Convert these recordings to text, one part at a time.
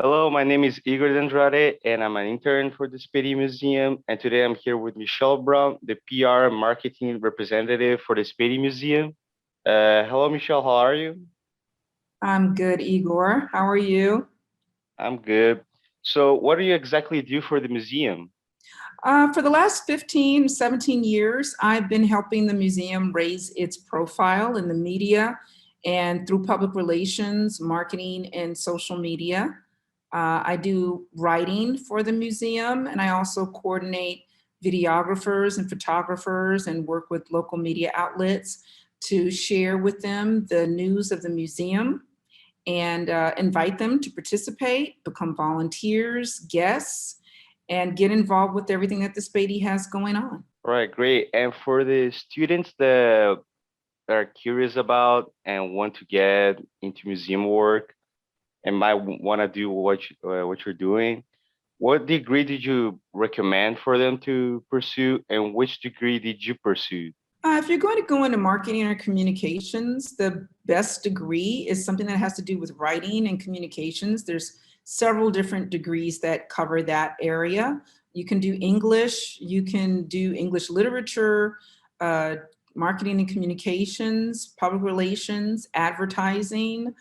Hello, my name is Igor Andrade, and I'm an intern for the Spady Museum. And today I'm here with Michelle Brown, the PR and marketing representative for the Spady Museum. Hello, Michelle. How are you? I'm good, Igor. How are you? I'm good. So, what do you exactly do for the museum? For the last 15, 17 years, I've been helping the museum raise its profile in the media and through public relations, marketing, and social media. I do writing for the museum, and I also coordinate videographers and photographers and work with local media outlets to share with them the news of the museum and invite them to participate, become volunteers, guests, and get involved with everything that the Spady has going on. All right, great. And for the students that are curious about and want to get into museum work and might want to do what you're doing, what degree did you recommend for them to pursue, and which degree did you pursue? If you're going to go into marketing or communications, the best degree is something that has to do with writing and communications. There's several different degrees that cover that area. You can do English, you can do English literature, uh, marketing and communications, public relations, advertising.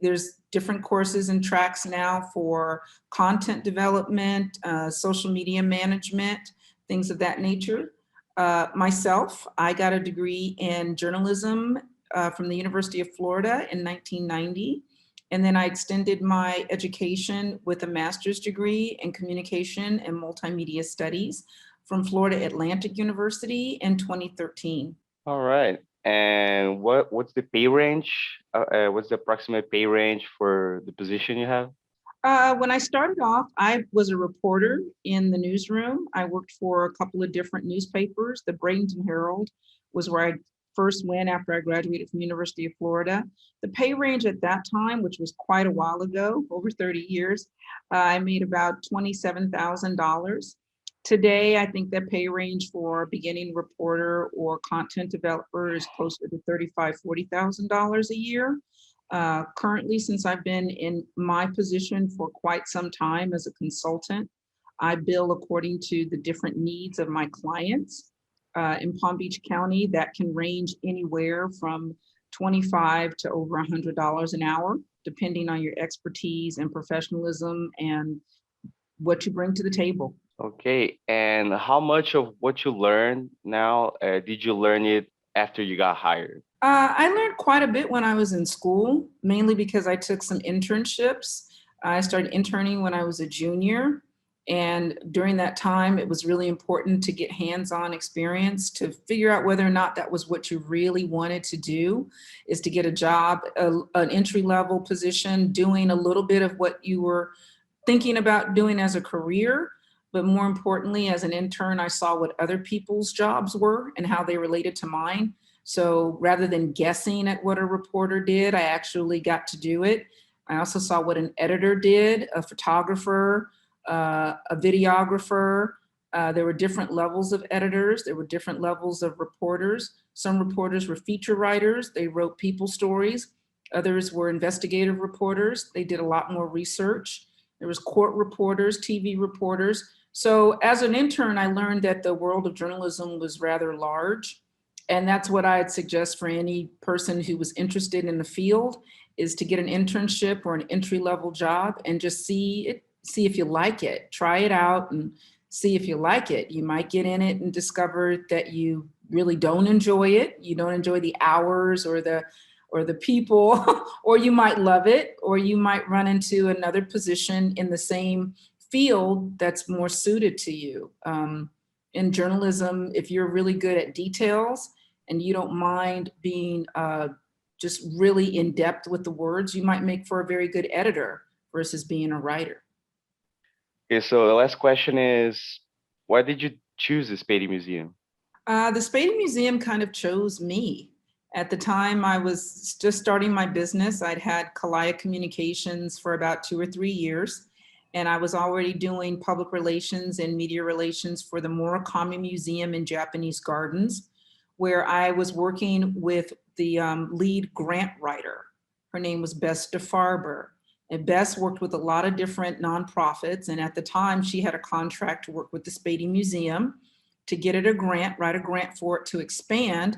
There's different courses and tracks now for content development, social media management, things of that nature. Myself, I got a degree in journalism from the University of Florida in 1990. And then I extended my education with a master's degree in communication and multimedia studies from Florida Atlantic University in 2013. All right. And what's the pay range? What's the approximate pay range for the position you have? When I started off, I was a reporter in the newsroom. I worked for a couple of different newspapers. The Bradenton Herald was where I first went after I graduated from University of Florida. The pay range at that time, which was quite a while ago, over 30 years, I made about $27,000. Today, I think the pay range for a beginning reporter or content developer is closer to $35,000, $40,000 a year. Currently, since I've been in my position for quite some time as a consultant, I bill according to the different needs of my clients. In Palm Beach County, that can range anywhere from 25 to over $100 an hour, depending on your expertise and professionalism and what you bring to the table. Okay. And how much of what you learned now did you learn it after you got hired? I learned quite a bit when I was in school, mainly because I took some internships. I started interning when I was a junior. And during that time, it was really important to get hands on experience to figure out whether or not that was what you really wanted to do, is to get a job, an entry level position, doing a little bit of what you were thinking about doing as a career. But more importantly, as an intern, I saw what other people's jobs were and how they related to mine. So rather than guessing at what a reporter did, I actually got to do it. I also saw what an editor did, a photographer, a videographer. There were different levels of editors. There were different levels of reporters. Some reporters were feature writers. They wrote people stories. Others were investigative reporters. They did a lot more research. There was court reporters, TV reporters. So as an intern, I learned that the world of journalism was rather large. And that's what I'd suggest for any person who was interested in the field, is to get an internship or an entry level job and just see if you like it. Try it out and see if you like it. You might get in it and discover that you really don't enjoy it. You don't enjoy the hours or the people, or you might love it, or you might run into another position in the same field that's more suited to you. In journalism, if you're really good at details and you don't mind being just really in depth with the words, you might make for a very good editor versus being a writer. Okay, so the last question is, why did you choose the Spady Museum? The Spady Museum kind of chose me. At the time, I was just starting my business. I'd had Kalaya Communications for about 2 or 3 years, and I was already doing public relations and media relations for the Murakami Museum in Japanese Gardens, where I was working with the lead grant writer. Her name was Bess DeFarber, And Bess worked with a lot of different nonprofits. And at the time, she had a contract to work with the Spady Museum to get it a grant, write a grant for it to expand.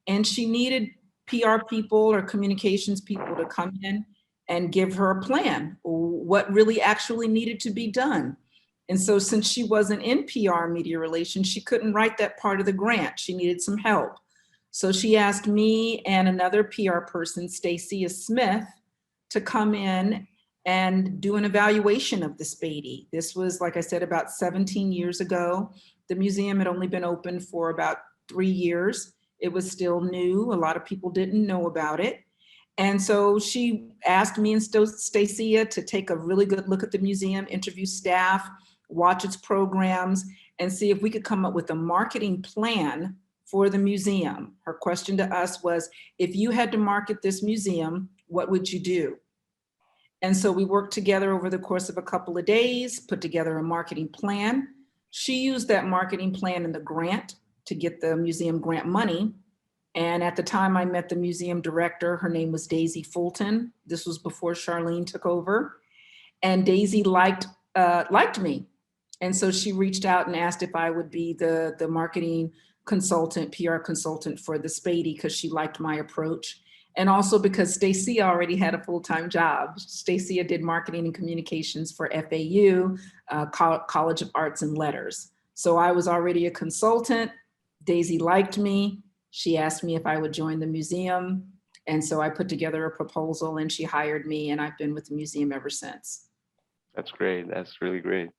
And she needed PR people or communications people to come in and give her a plan, what really actually needed to be done. And so since she wasn't in PR media relations, she couldn't write that part of the grant. She needed some help. So she asked me and another PR person, Stacia Smith, to come in and do an evaluation of the Spady. This was, like I said, about 17 years ago. The museum had only been open for about 3 years. It was still new. A lot of people didn't know about it. And so she asked me and Stacia to take a really good look at the museum, interview staff, watch its programs, and see if we could come up with a marketing plan for the museum. Her question to us was, if you had to market this museum, what would you do? And so we worked together over the course of a couple of days, put together a marketing plan. She used that marketing plan in the grant to get the museum grant money. And at the time I met the museum director, her name was Daisy Fulton. This was before Charlene took over. And Daisy liked me. And so she reached out and asked if I would be the marketing consultant, PR consultant for the Spady, because she liked my approach. And also because Stacia already had a full-time job. Stacia did marketing and communications for FAU, College of Arts and Letters. So I was already a consultant. Daisy liked me. She asked me if I would join the museum. And so I put together a proposal and she hired me, and I've been with the museum ever since. That's great. That's really great.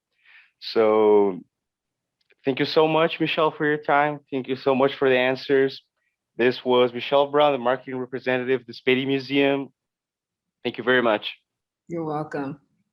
So thank you so much, Michelle, for your time. Thank you so much for the answers. This was Michelle Brown, the marketing representative of the Spady Museum. Thank you very much. You're welcome.